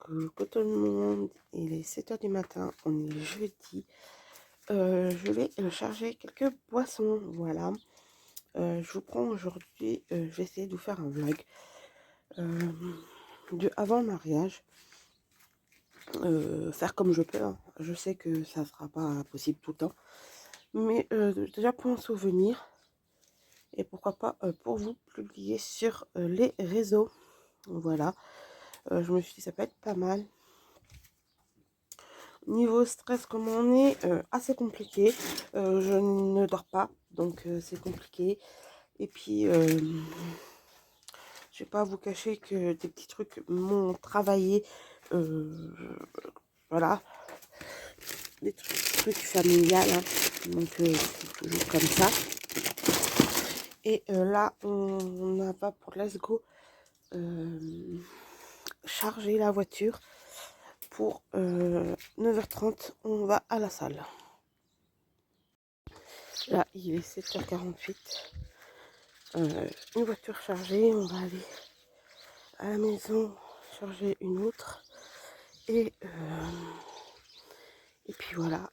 Coucou tout le monde, il est 7 h du matin, on est jeudi. Je vais charger quelques boissons, voilà. Je vous prends aujourd'hui, je vais essayer de vous faire un vlog de avant le mariage. Faire comme je peux, hein. Je sais que ça ne sera pas possible tout le temps. Mais déjà pour un souvenir, et pourquoi pas pour vous publier sur les réseaux. Voilà, je me suis dit ça peut être pas mal. Niveau stress, comme on est, assez compliqué. Je ne dors pas, donc c'est compliqué. Et puis, je vais pas vous cacher que des petits trucs m'ont travaillé. Voilà, des trucs familiales, hein. Donc c'est toujours comme ça. Et là, on va pour Let's Go charger la voiture. Pour 9 h 30, on va à la salle. Là, il est 7 h 48. Une voiture chargée, on va aller à la maison charger une autre. Et puis voilà.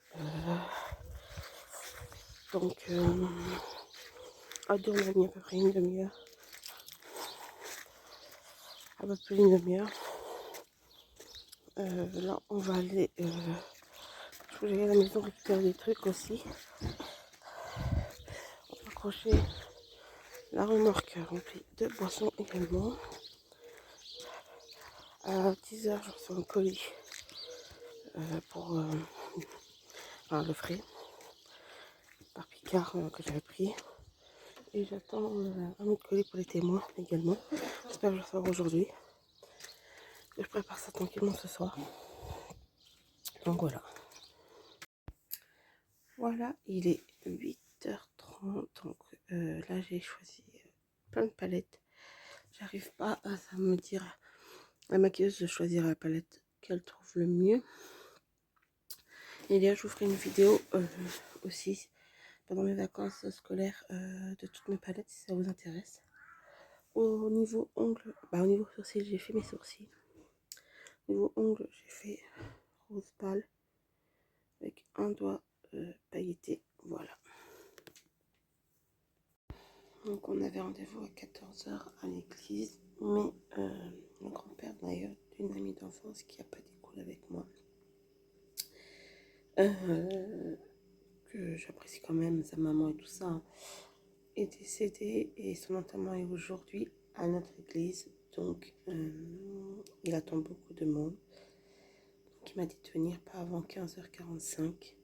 Donc, à deux, on a mis à peu près une demi-heure. Un peu plus d'une demi-heure. Là, on va aller. Je vais aller à la maison récupérer des trucs aussi. On va accrocher la remorque remplie de boissons également. À 10 h, je reçois un colis pour le frais par Picard que j'avais pris. Et j'attends un autre colis pour les témoins également. J'espère que je le recevoir aujourd'hui. Je prépare ça tranquillement ce soir. Donc voilà. Voilà, il est 8 h 30. Donc là, j'ai choisi plein de palettes. J'arrive pas à me dire à la maquilleuse de choisir la palette qu'elle trouve le mieux. Et là, je vous ferai une vidéo aussi pendant mes vacances scolaires de toutes mes palettes si ça vous intéresse. Au niveau ongles, au niveau sourcils, j'ai fait mes sourcils. Au niveau ongles, j'ai fait rose pâle avec un doigt pailleté. Voilà. Donc on avait rendez-vous à 14 h à l'église, mais le grand-père d'ailleurs d'une amie d'enfance qui n'a pas d'école avec moi, que j'apprécie quand même, sa maman et tout ça, hein, est décédé et son enterrement est aujourd'hui à notre église. Donc il attend beaucoup de monde. Donc il m'a dit de venir pas avant 15 h 45.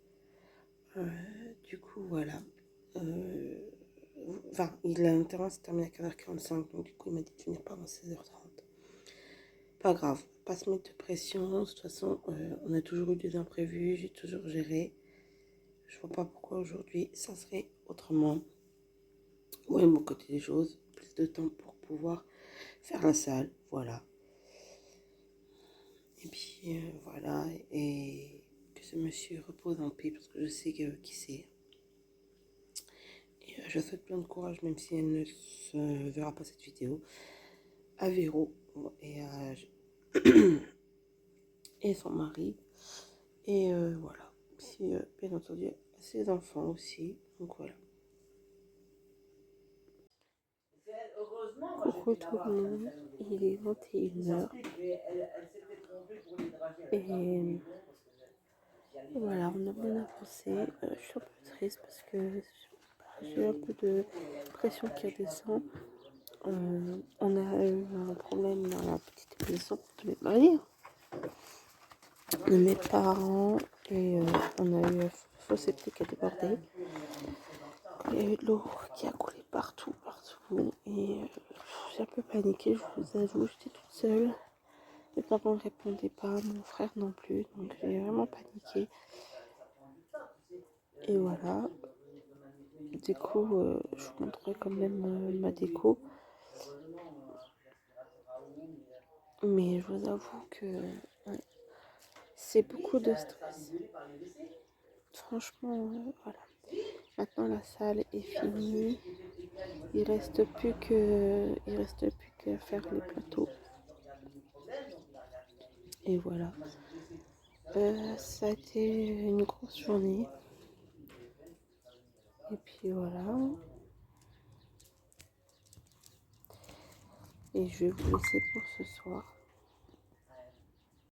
Du coup voilà. L'enterrement s'est terminé à 15 h 45, donc du coup il m'a dit de venir pas avant 16 h 30. Pas grave, pas se mettre de pression. De toute façon, on a toujours eu des imprévus, j'ai toujours géré. Je vois pas pourquoi aujourd'hui ça serait autrement. Ouais, mon côté des choses, plus de temps pour pouvoir faire la salle, voilà. Et puis voilà, et que ce monsieur repose en paix parce que je sais qui c'est. Et je souhaite plein de courage, même si elle ne se verra pas cette vidéo, à Véro et à et son mari. Et voilà. Puis, bien entendu, ses enfants aussi. Donc voilà. Coucou tout le monde, il est 21 h. Et voilà, on a bien avancé. Je suis un peu triste parce que j'ai un peu de pression qui redescend. On a eu un problème dans la petite maison pour les mariés de mes parents et on a eu un faux septique qui a débordé. Il y a eu de l'eau qui a coulé partout et j'ai un peu paniqué, je vous avoue, j'étais toute seule. Mes parents ne répondaient pas, mon frère non plus, donc j'ai vraiment paniqué. Et voilà, du coup, je vous montrerai quand même ma déco. Mais je vous avoue que ouais, c'est beaucoup de stress. Franchement, voilà. Maintenant la salle est finie. Il reste plus qu'à faire les plateaux. Et voilà. Ça a été une grosse journée. Et puis voilà. Et je vais vous laisser pour ce soir.